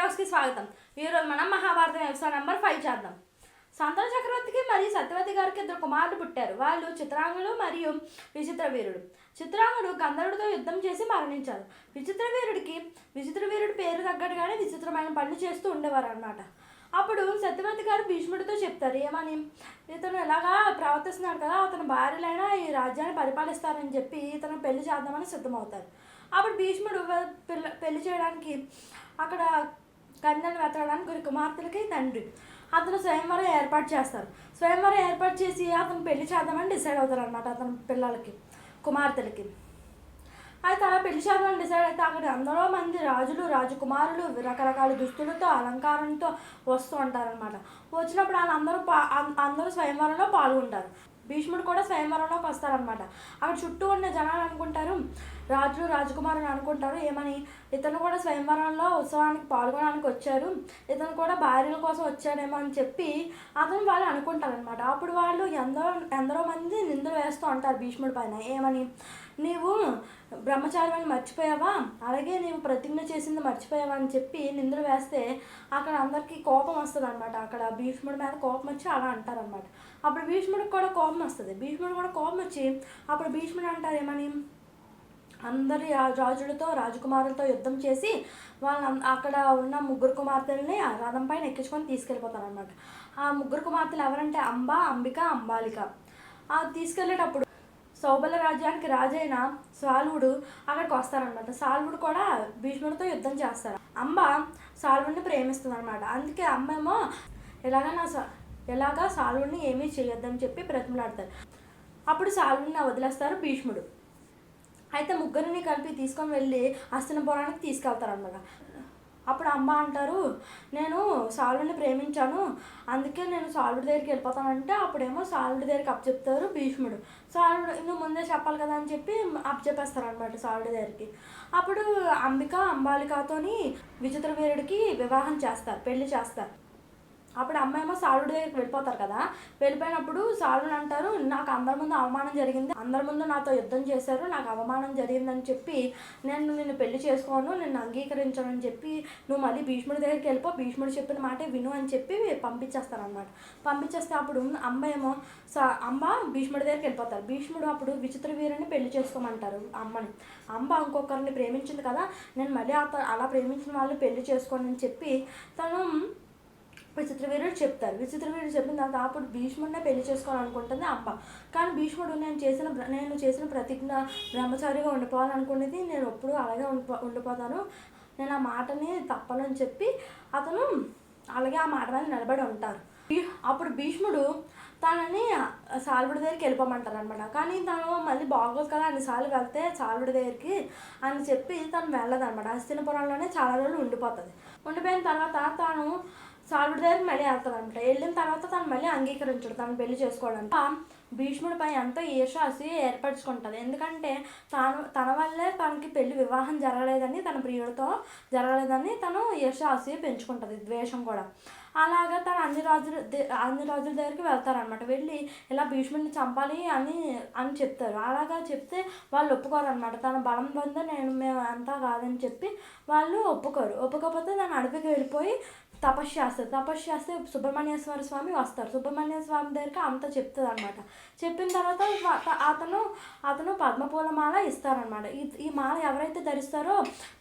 వీడియోస్కి స్వాగతం. ఈరోజు మనం మహాభారతం ఎపిసోడ్ నెంబర్ 5 చేద్దాం. సంతాన చక్రవర్తికి మరియు సత్యవతి గారికి 2 కుమారులు పుట్టారు. వాళ్ళు చిత్రాంగుడు మరియు విచిత్ర వీరుడు. చిత్రాంగుడు గంధర్వుడితో యుద్ధం చేసి మరణించారు. విచిత్ర వీరుడి పేరు తగ్గట్టుగానే విచిత్రమైన పనులు చేస్తూ ఉండేవారు అన్నమాట. అప్పుడు సత్యవతి గారు భీష్ముడితో చెప్తారు, ఏమని, ఇతను ఎలాగా ప్రవర్తిస్తున్నాడు కదా, అతను భార్యలైనా ఈ రాజ్యాన్ని పరిపాలిస్తారని చెప్పి ఇతను పెళ్లి చేద్దామని సిద్ధమవుతారు. అప్పుడు భీష్ముడు పెళ్లి చేయడానికి అక్కడ కన్యను వెతకడానికి 2 కుమార్తెలకి తండ్రి అతను స్వయంవరం ఏర్పాటు చేస్తారు. స్వయంవరం ఏర్పాటు చేసి అతను పెళ్లి చేద్దామని డిసైడ్ అవుతారు అనమాట. అతని పిల్లలకి కుమార్తెలకి అయితే అలా పెళ్లి చేద్దామని డిసైడ్ అయితే అక్కడ ఎందరో మంది రాజులు రాజకుమారులు రకరకాల దుస్తులతో అలంకారంతో వస్తూ ఉంటారనమాట. వచ్చినప్పుడు అందరూ స్వయంవరంలో పాల్గొంటారు. భీష్ముడు కూడా స్వయంవరంలోకి వస్తారనమాట. అక్కడ చుట్టూ ఉన్న జనాలు అనుకుంటారు, రాజులు రాజకుమారులు అనుకుంటారు, ఏమని, ఇతను కూడా స్వయంవరంలో ఉత్సవానికి పాల్గొనడానికి వచ్చారు, ఇతను కూడా భార్యల కోసం వచ్చాడేమో అని చెప్పి వాళ్ళు అనుకుంటారనమాట. అప్పుడు వాళ్ళు ఎందరో మంది నిందలు వేస్తూ ఉంటారు భీష్ముడి పైన, ఏమని, నీవు బ్రహ్మచార్యాన్ని మర్చిపోయావా, అలాగే నీవు ప్రతిజ్ఞ చేసింది మర్చిపోయావా అని చెప్పి నిందలు వేస్తే అక్కడ అందరికీ కోపం వస్తుంది అనమాట. అక్కడ భీష్ముడి మీద కోపం వచ్చి అలా అంటారనమాట. అప్పుడు భీష్ముడికి కూడా కోపం వస్తుంది. భీష్ముడు కూడా కోపం వచ్చి అప్పుడు భీష్ముడు అంటారు, ఏమని, అందరి రాజులతో రాజకుమారులతో యుద్ధం చేసి అక్కడ ఉన్న 3 కుమార్తెలని రథం పైన ఎక్కించుకొని తీసుకెళ్ళిపోతారు అనమాట. ఆ 3 కుమార్తెలు ఎవరంటే అంబ, అంబిక, అంబాలిక. తీసుకెళ్ళేటప్పుడు సౌబల రాజ్యానికి రాజైన సాల్వుడు అక్కడికి వస్తారనమాట. సాల్వుడు కూడా భీష్ముడితో యుద్ధం చేస్తారు. అంబ సాల్వుడిని ప్రేమిస్తుంది అనమాట. అందుకే అమ్మ ఏమో ఎలాగా సాల్వుడిని ఏమీ చేయొద్దని చెప్పి బ్రతిమలాడతారు. అప్పుడు సాల్వుడిని వదిలేస్తారు భీష్ముడు. అయితే 3 కలిపి తీసుకొని వెళ్ళి హస్తినపురానికి తీసుకెళ్తారనమాట. అప్పుడు అమ్మ అంటారు, నేను సాల్వుడిని ప్రేమించాను, అందుకే నేను సాల్వుడి దగ్గరికి వెళ్ళిపోతానంటే అప్పుడేమో సాల్వుడి దగ్గరికి అప్పచెప్తారు భీష్ముడు. సాల్వుడు నువ్వు ముందే చెప్పాలి కదా అని చెప్పి అప్పచెప్పేస్తారు అనమాట సాల్వుడి దగ్గరికి. అప్పుడు అంబిక అంబాలికతోని విచిత్ర వీరుడికి వివాహం చేస్తారు, పెళ్లి చేస్తారు. అప్పుడు అమ్మాయేమో సాల్వుడి దగ్గరికి వెళ్ళిపోతారు కదా. వెళ్ళిపోయినప్పుడు సాల్వుడు అంటారు, నాకు అందరి ముందు అవమానం జరిగింది, అందరి ముందు నాతో యుద్ధం చేశారు, నాకు అవమానం జరిగిందని చెప్పి నిన్ను పెళ్లి చేసుకోను, నిన్ను అంగీకరించను అని చెప్పి నువ్వు మళ్ళీ భీష్ముడి దగ్గరికి వెళ్ళిపో, భీష్ముడు చెప్పిన మాట విను అని చెప్పి పంపించేస్తారనమాట. పంపించేస్తే అప్పుడు అంబ భీష్ముడి దగ్గరికి వెళ్ళిపోతారు. భీష్ముడు అప్పుడు విచిత్ర వీరుని పెళ్లి చేసుకోమంటారు అమ్మని. అంబ ఇంకొకరిని ప్రేమించింది కదా, నేను మళ్ళీ అలా ప్రేమించిన వాళ్ళని పెళ్లి చేసుకోను అని చెప్పి తను విచిత్ర వీరుడు చెప్తారు. విచిత్ర వీరుడు చెప్పిన తర్వాత అప్పుడు భీష్ముడినే పెళ్లి చేసుకోవాలనుకుంటుంది అంబ. కానీ భీష్ముడు నేను చేసిన ప్రతిజ్ఞ బ్రహ్మచారిగా ఉండిపోవాలనుకునేది, నేను ఎప్పుడు అలాగే ఉండిపోతాను, నేను ఆ మాటని తప్పనని చెప్పి అతను అలాగే ఆ మాట మీద నిలబడి ఉంటారు. అప్పుడు భీష్ముడు తనని సాల్వుడి దగ్గరికి వెళ్ళిపోమంటారు అనమాట. కానీ తను మళ్ళీ బాగోదు కదా అన్నిసార్లు వెళ్తే సాల్వుడి దగ్గరికి అని చెప్పి తను వెళ్ళదనమాట. హస్తినపురంలోనే చాలా రోజులు ఉండిపోయిన తర్వాత తాను సాల్వుడి దగ్గరికి మళ్ళీ వెళ్తాడు అనమాట. వెళ్ళిన తర్వాత తను మళ్ళీ అంగీకరించడు తను పెళ్లి చేసుకోవడానికి. భీష్ముడిపై ఎంతో ఈర్ష్య ఏర్పరచుకుంటుంది. ఎందుకంటే తన వల్లే తనకి వివాహం జరగలేదని, తన ప్రియుడితో జరగలేదని తను ఈర్ష్య పెంచుకుంటుంది, ద్వేషం కూడా. అలాగా తను అన్ని రాజుల దగ్గరికి వెళ్తారనమాట. వెళ్ళి ఇలా భీష్ముడిని చంపాలి అని చెప్తారు. అలాగా చెప్తే వాళ్ళు ఒప్పుకోరనమాట. తన బలం పొందే మేము అంతా కాదని చెప్పి వాళ్ళు ఒప్పుకోకపోతే తను అడవికి వెళ్ళిపోయి తపస్సు చేస్తే సుబ్రహ్మణ్యేశ్వర స్వామి వస్తారు. సుబ్రహ్మణ్య స్వామి దగ్గరికి అంతా చెప్తుంది అనమాట. చెప్పిన తర్వాత అతను పద్మపూలమాల ఇస్తారనమాట. ఈ మాల ఎవరైతే ధరిస్తారో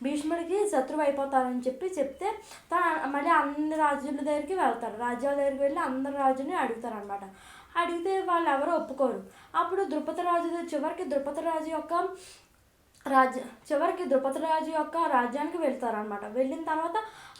భీష్ముడికి శత్రువు అయిపోతారని చెప్తే తను మళ్ళీ అన్ని రాజ్యాల దగ్గరికి వెళ్తారు. రాజ్యాల దగ్గరికి వెళ్ళి అందరి రాజుని అడుగుతారనమాట. అడిగితే వాళ్ళు ఎవరో ఒప్పుకోరు. అప్పుడు చివరికి ద్రుపద రాజు యొక్క రాజ్యానికి వెళ్తారనమాట. వెళ్ళిన తర్వాత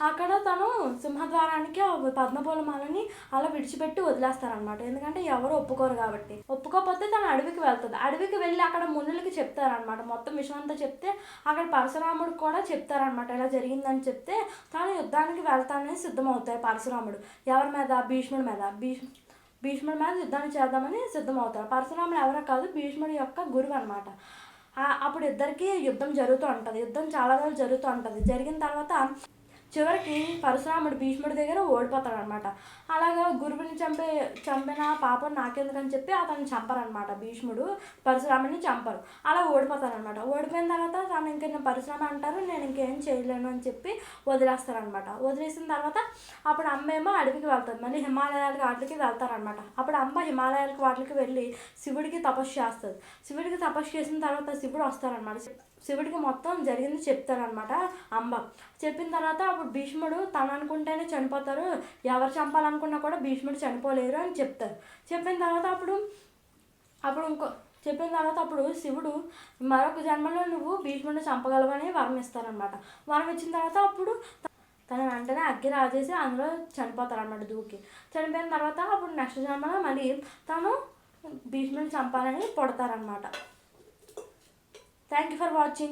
అక్కడ తను సింహద్వారానికి పద్మపూలమాలని అలా విడిచిపెట్టి వదిలేస్తారనమాట. ఎందుకంటే ఎవరు ఒప్పుకోరు కాబట్టి. ఒప్పుకోకపోతే తను అడవికి వెళ్తుంది. అడవికి వెళ్ళి అక్కడ మునులకి చెప్తారనమాట. మొత్తం విషయం అంతా చెప్తే అక్కడ పరశురాముడు కూడా చెప్తారనమాట. ఇలా జరిగిందని చెప్తే తను యుద్ధానికి వెళ్తానని సిద్ధమవుతారు పరశురాముడు. ఎవరి మీద? భీష్ముడి మీద యుద్ధాన్ని చేద్దామని సిద్ధమవుతారు. పరశురాముడు ఎవరో కాదు, భీష్ముడి యొక్క గురువు అనమాట. అప్పుడు ఇద్దరికి యుద్ధం జరుగుతూ ఉంటుంది. యుద్ధం చాలా రోజులు జరుగుతూ ఉంటుంది. జరిగిన తర్వాత చివరికి పరశురాముడు భీష్ముడి దగ్గర ఓడిపోతాడు అనమాట. అలాగా గురువుని చంపిన పాపం నాకెందుకని చెప్పి అతన్ని చంపరనమాట. భీష్ముడు పరశురాముడిని చంపరు, అలా ఓడిపోతారనమాట. ఓడిపోయిన తర్వాత తను ఇంక పరశురామ అంటారు నేను ఇంకేం చేయలేను అని చెప్పి వదిలేస్తారనమాట. వదిలేసిన తర్వాత అప్పుడు అమ్మ ఏమో అడవికి వెళ్తుంది, మళ్ళీ హిమాలయాలకి వాటికి వెళ్తారనమాట. అప్పుడు అమ్మ హిమాలయాలకి వాటికి వెళ్ళి శివుడికి తపస్సు చేస్తుంది. శివుడికి తపస్సు చేసిన తర్వాత శివుడు వస్తారనమాట. శివుడికి మొత్తం జరిగింది చెప్తారనమాట అమ్మ. చెప్పిన తర్వాత అప్పుడు భీష్ముడు తను అనుకుంటేనే చనిపోతారు, ఎవరు చంపాలనుకున్నా కూడా భీష్ముడు చనిపోలేరు అని చెప్తారు. చెప్పిన తర్వాత అప్పుడు శివుడు మరొక జన్మలో నువ్వు భీష్ముడిని చంపగలవని వరం ఇస్తారనమాట. వరం ఇచ్చిన తర్వాత అప్పుడు తను వెంటనే అగ్గి రాజేసి అందులో చనిపోతారనమాట, దూకి. చనిపోయిన తర్వాత అప్పుడు నెక్స్ట్ జన్మలో మళ్ళీ తను భీష్ముడిని చంపాలని పుడతారనమాట. Thank you for watching.